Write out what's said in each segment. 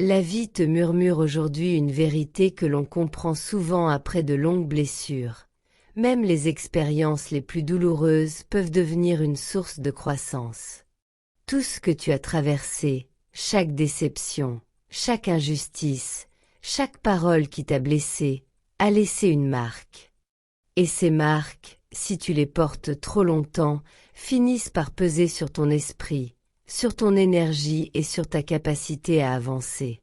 La vie te murmure aujourd'hui une vérité que l'on comprend souvent après de longues blessures. Même les expériences les plus douloureuses peuvent devenir une source de croissance. Tout ce que tu as traversé, chaque déception, chaque injustice, chaque parole qui t'a blessé, a laissé une marque. Et ces marques, si tu les portes trop longtemps, finissent par peser sur ton esprit, sur ton énergie et sur ta capacité à avancer.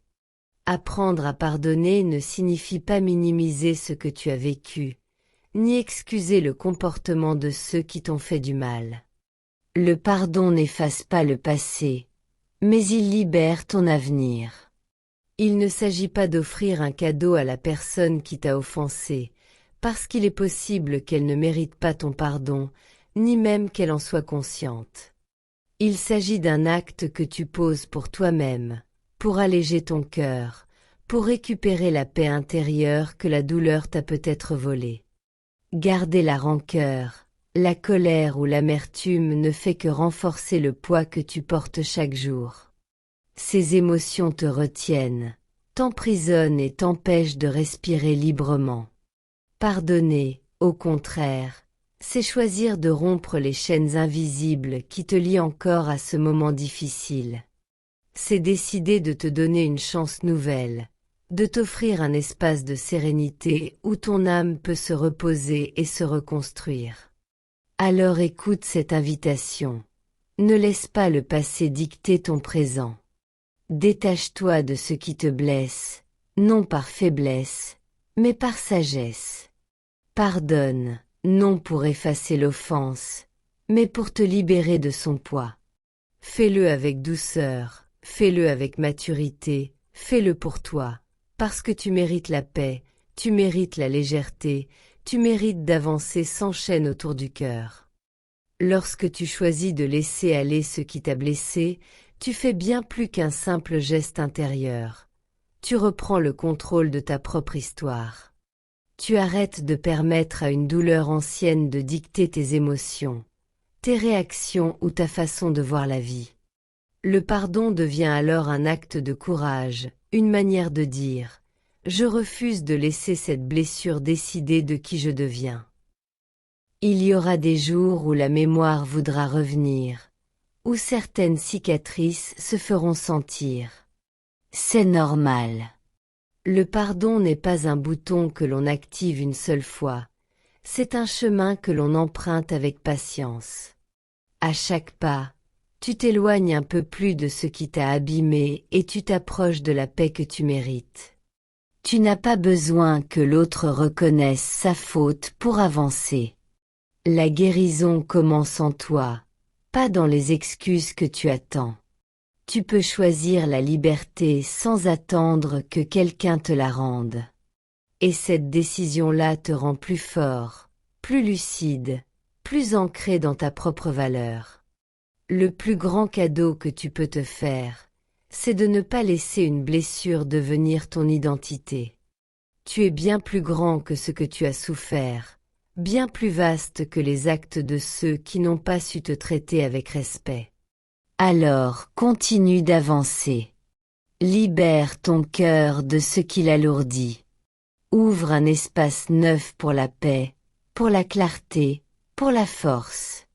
Apprendre à pardonner ne signifie pas minimiser ce que tu as vécu, ni excuser le comportement de ceux qui t'ont fait du mal. Le pardon n'efface pas le passé, mais il libère ton avenir. Il ne s'agit pas d'offrir un cadeau à la personne qui t'a offensé, parce qu'il est possible qu'elle ne mérite pas ton pardon, ni même qu'elle en soit consciente. Il s'agit d'un acte que tu poses pour toi-même, pour alléger ton cœur, pour récupérer la paix intérieure que la douleur t'a peut-être volée. Garder la rancœur, la colère ou l'amertume ne fait que renforcer le poids que tu portes chaque jour. Ces émotions te retiennent, t'emprisonnent et t'empêchent de respirer librement. Pardonner, au contraire, c'est choisir de rompre les chaînes invisibles qui te lient encore à ce moment difficile. C'est décider de te donner une chance nouvelle, de t'offrir un espace de sérénité où ton âme peut se reposer et se reconstruire. Alors écoute cette invitation. Ne laisse pas le passé dicter ton présent. Détache-toi de ce qui te blesse, non par faiblesse, mais par sagesse. Pardonne, non pour effacer l'offense, mais pour te libérer de son poids. Fais-le avec douceur, fais-le avec maturité, fais-le pour toi, parce que tu mérites la paix, tu mérites la légèreté, tu mérites d'avancer sans chaîne autour du cœur. Lorsque tu choisis de laisser aller ce qui t'a blessé, tu fais bien plus qu'un simple geste intérieur. Tu reprends le contrôle de ta propre histoire. Tu arrêtes de permettre à une douleur ancienne de dicter tes émotions, tes réactions ou ta façon de voir la vie. Le pardon devient alors un acte de courage, une manière de dire « Je refuse de laisser cette blessure décider de qui je deviens ». Il y aura des jours où la mémoire voudra revenir, où certaines cicatrices se feront sentir. C'est normal. Le pardon n'est pas un bouton que l'on active une seule fois, c'est un chemin que l'on emprunte avec patience. À chaque pas, tu t'éloignes un peu plus de ce qui t'a abîmé et tu t'approches de la paix que tu mérites. Tu n'as pas besoin que l'autre reconnaisse sa faute pour avancer. La guérison commence en toi, pas dans les excuses que tu attends. Tu peux choisir la liberté sans attendre que quelqu'un te la rende. Et cette décision-là te rend plus fort, plus lucide, plus ancré dans ta propre valeur. Le plus grand cadeau que tu peux te faire, c'est de ne pas laisser une blessure devenir ton identité. Tu es bien plus grand que ce que tu as souffert, bien plus vaste que les actes de ceux qui n'ont pas su te traiter avec respect. Alors continue d'avancer. Libère ton cœur de ce qui l'alourdit. Ouvre un espace neuf pour la paix, pour la clarté, pour la force.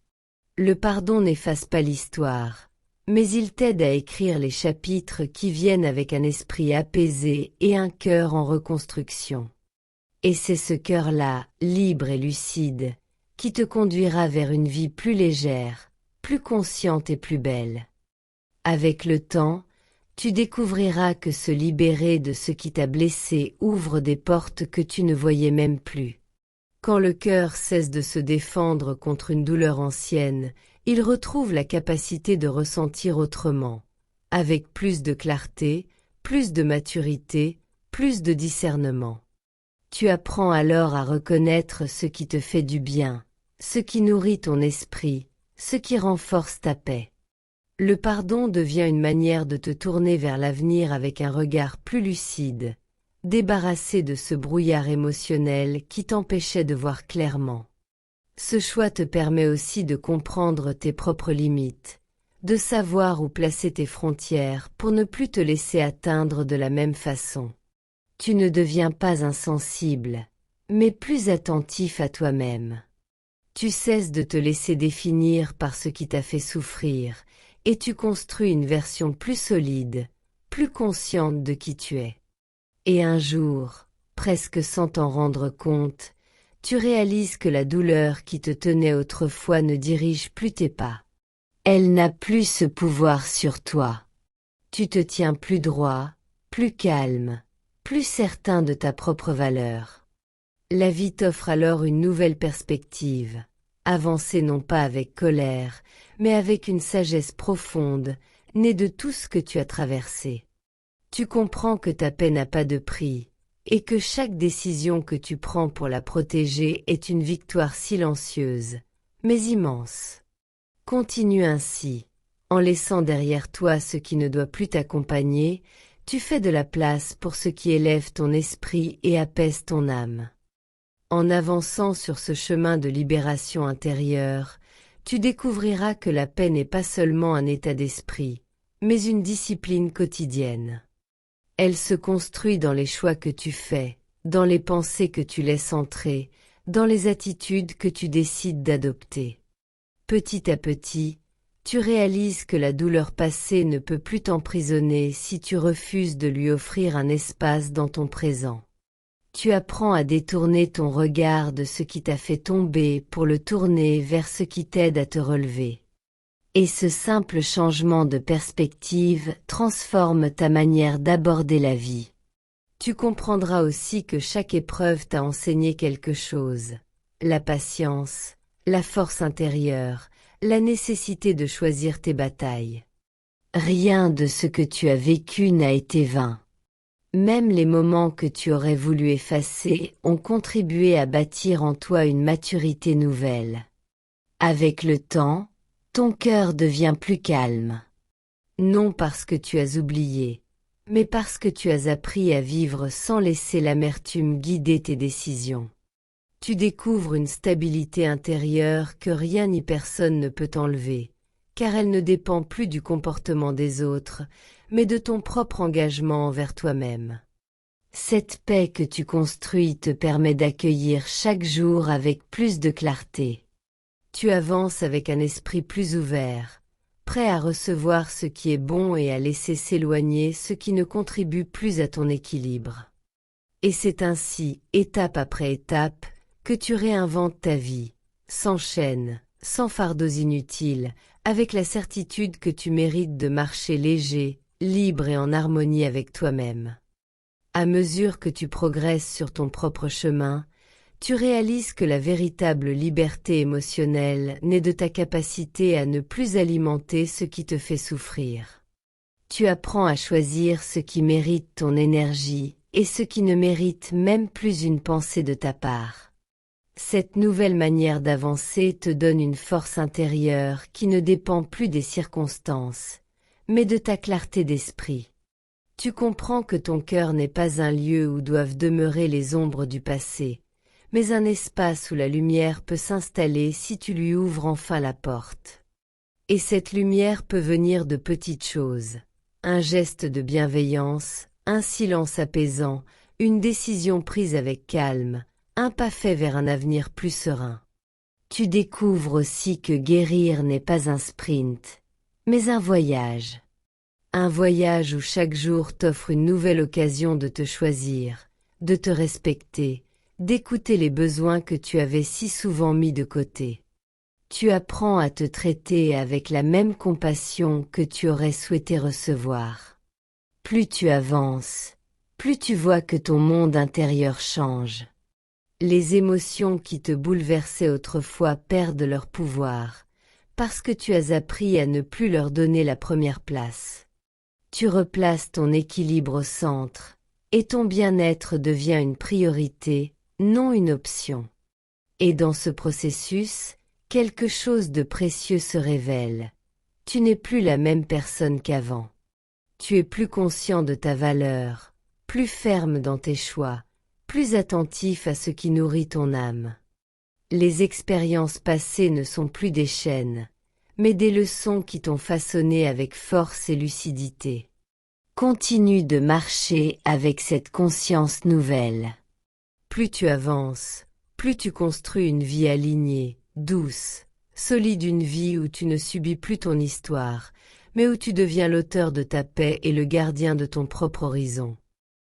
Le pardon n'efface pas l'histoire, mais il t'aide à écrire les chapitres qui viennent avec un esprit apaisé et un cœur en reconstruction. Et c'est ce cœur-là, libre et lucide, qui te conduira vers une vie plus légère, plus consciente et plus belle. Avec le temps, tu découvriras que se libérer de ce qui t'a blessé ouvre des portes que tu ne voyais même plus. Quand le cœur cesse de se défendre contre une douleur ancienne, il retrouve la capacité de ressentir autrement, avec plus de clarté, plus de maturité, plus de discernement. Tu apprends alors à reconnaître ce qui te fait du bien, ce qui nourrit ton esprit, ce qui renforce ta paix. Le pardon devient une manière de te tourner vers l'avenir avec un regard plus lucide, débarrassé de ce brouillard émotionnel qui t'empêchait de voir clairement. Ce choix te permet aussi de comprendre tes propres limites, de savoir où placer tes frontières pour ne plus te laisser atteindre de la même façon. Tu ne deviens pas insensible, mais plus attentif à toi-même. Tu cesses de te laisser définir par ce qui t'a fait souffrir, et tu construis une version plus solide, plus consciente de qui tu es. Et un jour, presque sans t'en rendre compte, tu réalises que la douleur qui te tenait autrefois ne dirige plus tes pas. Elle n'a plus ce pouvoir sur toi. Tu te tiens plus droit, plus calme, plus certain de ta propre valeur. La vie t'offre alors une nouvelle perspective, avancer non pas avec colère, mais avec une sagesse profonde, née de tout ce que tu as traversé. Tu comprends que ta paix n'a pas de prix, et que chaque décision que tu prends pour la protéger est une victoire silencieuse, mais immense. Continue ainsi, en laissant derrière toi ce qui ne doit plus t'accompagner, tu fais de la place pour ce qui élève ton esprit et apaise ton âme. En avançant sur ce chemin de libération intérieure, tu découvriras que la paix n'est pas seulement un état d'esprit, mais une discipline quotidienne. Elle se construit dans les choix que tu fais, dans les pensées que tu laisses entrer, dans les attitudes que tu décides d'adopter. Petit à petit, tu réalises que la douleur passée ne peut plus t'emprisonner si tu refuses de lui offrir un espace dans ton présent. Tu apprends à détourner ton regard de ce qui t'a fait tomber pour le tourner vers ce qui t'aide à te relever. Et ce simple changement de perspective transforme ta manière d'aborder la vie. Tu comprendras aussi que chaque épreuve t'a enseigné quelque chose. La patience, la force intérieure, la nécessité de choisir tes batailles. Rien de ce que tu as vécu n'a été vain. Même les moments que tu aurais voulu effacer ont contribué à bâtir en toi une maturité nouvelle. Avec le temps, ton cœur devient plus calme. Non parce que tu as oublié, mais parce que tu as appris à vivre sans laisser l'amertume guider tes décisions. Tu découvres une stabilité intérieure que rien ni personne ne peut enlever, car elle ne dépend plus du comportement des autres, mais de ton propre engagement envers toi-même. Cette paix que tu construis te permet d'accueillir chaque jour avec plus de clarté. Tu avances avec un esprit plus ouvert, prêt à recevoir ce qui est bon et à laisser s'éloigner ce qui ne contribue plus à ton équilibre. Et c'est ainsi, étape après étape, que tu réinventes ta vie, sans chaînes, sans fardeaux inutiles, avec la certitude que tu mérites de marcher léger, libre et en harmonie avec toi-même. À mesure que tu progresses sur ton propre chemin, tu réalises que la véritable liberté émotionnelle naît de ta capacité à ne plus alimenter ce qui te fait souffrir. Tu apprends à choisir ce qui mérite ton énergie et ce qui ne mérite même plus une pensée de ta part. Cette nouvelle manière d'avancer te donne une force intérieure qui ne dépend plus des circonstances, mais de ta clarté d'esprit. Tu comprends que ton cœur n'est pas un lieu où doivent demeurer les ombres du passé, mais un espace où la lumière peut s'installer si tu lui ouvres enfin la porte. Et cette lumière peut venir de petites choses, un geste de bienveillance, un silence apaisant, une décision prise avec calme, un pas fait vers un avenir plus serein. Tu découvres aussi que guérir n'est pas un sprint, mais un voyage. Un voyage où chaque jour t'offre une nouvelle occasion de te choisir, de te respecter, d'écouter les besoins que tu avais si souvent mis de côté. Tu apprends à te traiter avec la même compassion que tu aurais souhaité recevoir. Plus tu avances, plus tu vois que ton monde intérieur change. Les émotions qui te bouleversaient autrefois perdent leur pouvoir, parce que tu as appris à ne plus leur donner la première place. Tu replaces ton équilibre au centre, et ton bien-être devient une priorité, non une option. Et dans ce processus, quelque chose de précieux se révèle. Tu n'es plus la même personne qu'avant. Tu es plus conscient de ta valeur, plus ferme dans tes choix, plus attentif à ce qui nourrit ton âme. Les expériences passées ne sont plus des chaînes, mais des leçons qui t'ont façonné avec force et lucidité. Continue de marcher avec cette conscience nouvelle. Plus tu avances, plus tu construis une vie alignée, douce, solide, une vie où tu ne subis plus ton histoire, mais où tu deviens l'auteur de ta paix et le gardien de ton propre horizon.